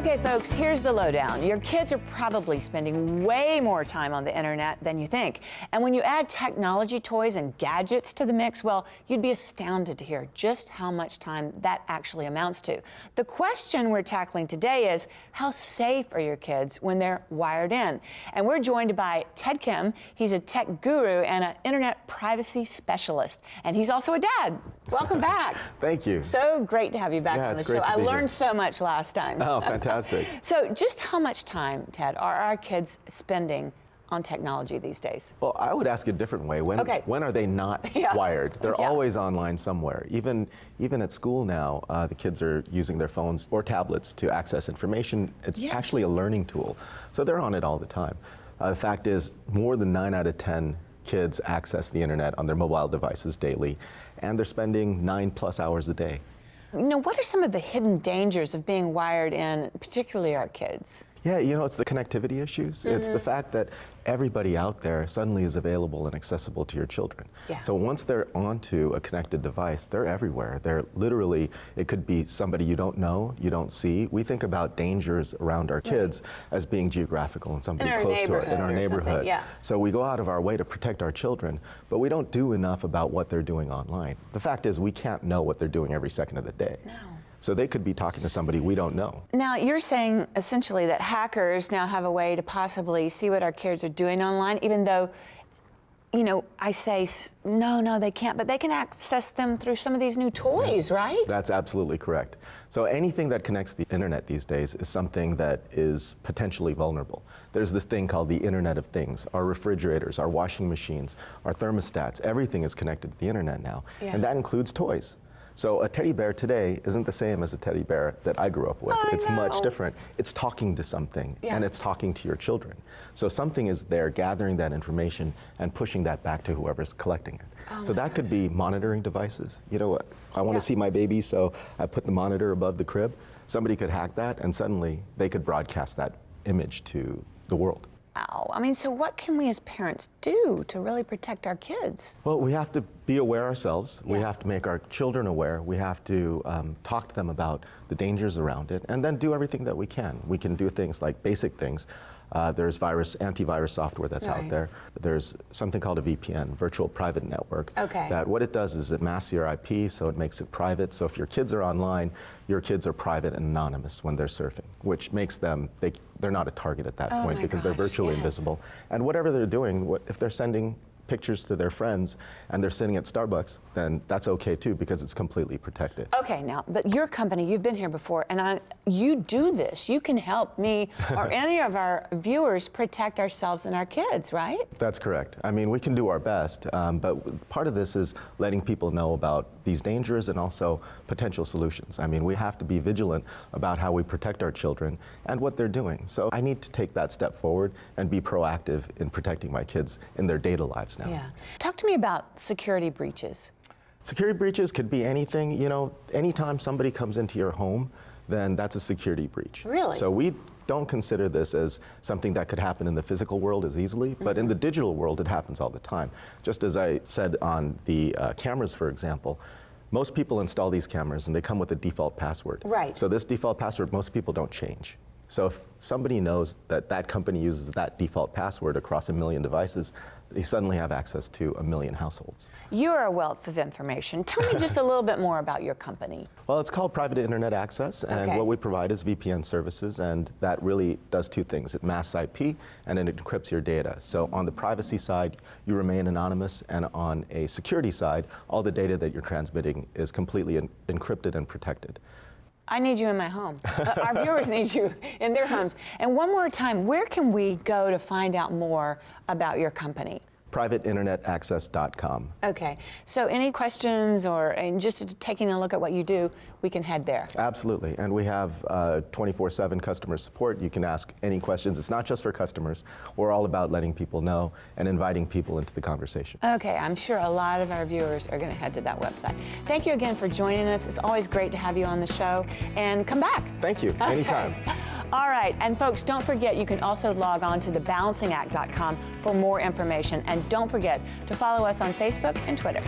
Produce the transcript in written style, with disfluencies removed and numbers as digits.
Okay, folks, here's the lowdown. Your kids are probably spending way more time on the internet than you think. And when you add technology toys and gadgets to the mix, well, you'd be astounded to hear just how much time that actually amounts to. The question we're tackling today is, how safe are your kids when they're wired in? And we're joined by Ted Kim. He's a tech guru and an internet privacy specialist. And he's also a dad. Welcome back. Thank you. So great to have you back on the show. I learned so much last time. Oh, fantastic. So just how much time, Ted, are our kids spending on technology these days? Well, I would ask a different way. When are they not wired? They're always online somewhere. Even at school now, the kids are using their phones or tablets to access information. It's actually a learning tool. So they're on it all the time. The fact is, more than 9 out of 10 kids access the internet on their mobile devices daily, and they're spending 9+ hours a day. You know, what are some of the hidden dangers of being wired in, particularly our kids? Yeah, you know, it's the connectivity issues. It's the fact that everybody out there suddenly is available and accessible to your children. So once they're onto a connected device, they're everywhere. They're literally, it could be somebody you don't know, you don't see. We think about dangers around our kids as being geographical and somebody close to it in our neighborhood. So we go out of our way to protect our children, but we don't do enough about what they're doing online. The fact is, we can't know what they're doing every second of the day. So they could be talking to somebody we don't know. Now, you're saying essentially that hackers now have a way to possibly see what our kids are doing online, even though, you know, I say, no, they can't, but they can access them through some of these new toys, right? That's absolutely correct. So anything that connects the internet these days is something that is potentially vulnerable. There's this thing called the Internet of Things. Our refrigerators, our washing machines, our thermostats, everything is connected to the internet now, and that includes toys. So a teddy bear today isn't the same as a teddy bear that I grew up with. It's much different. It's talking to something, and it's talking to your children. So something is there gathering that information and pushing that back to whoever's collecting it. So that could be monitoring devices. You know what? I want to see my baby, so I put the monitor above the crib. Somebody could hack that, and suddenly they could broadcast that image to the world. I mean, so what can we as parents do to really protect our kids? Well, we have to be aware ourselves. We have to make our children aware. We have to talk to them about the dangers around it, and then do everything that we can. We can do things like basic things. There's antivirus software that's out there. There's something called a VPN, virtual private network. That what it does is it masks your IP, so it makes it private. So if your kids are online, your kids are private and anonymous when they're surfing, which makes them, they're not a target at that point because they're virtually invisible. And whatever they're doing, if they're sending pictures to their friends and they're sitting at Starbucks, then that's okay too, because it's completely protected. Okay, now, but your company, you've been here before, and you do this. You can help me or any of our viewers protect ourselves and our kids, right? That's correct. I mean, we can do our best, but part of this is letting people know about these dangers and also potential solutions. I mean, we have to be vigilant about how we protect our children and what they're doing. So I need to take that step forward and be proactive in protecting my kids in their data lives now. Talk to me about security breaches. Security breaches could be anything. You know, anytime somebody comes into your home, then that's a security breach. Really? So we don't consider this as something that could happen in the physical world as easily, but in the digital world, it happens all the time. Just as I said on the cameras, for example, most people install these cameras and they come with a default password. So this default password, most people don't change. So if somebody knows that that company uses that default password across 1 million devices, they suddenly have access to 1 million households. You're a wealth of information. Tell me just a little bit more about your company. Well, it's called Private Internet Access, and what we provide is VPN services, and that really does two things. It masks IP, and it encrypts your data. So on the privacy side, you remain anonymous, and on a security side, all the data that you're transmitting is completely encrypted and protected. I need you in my home. Our viewers need you in their homes. And one more time, where can we go to find out more about your company? PrivateInternetAccess.com. Okay, so any questions or just taking a look at what you do, we can head there. Absolutely, and we have 24/7 customer support. You can ask any questions. It's not just for customers. We're all about letting people know and inviting people into the conversation. Okay, I'm sure a lot of our viewers are going to head to that website. Thank you again for joining us. It's always great to have you on the show, and come back. Thank you, anytime. All right, and folks, don't forget you can also log on to thebalancingact.com for more information, and don't forget to follow us on Facebook and Twitter.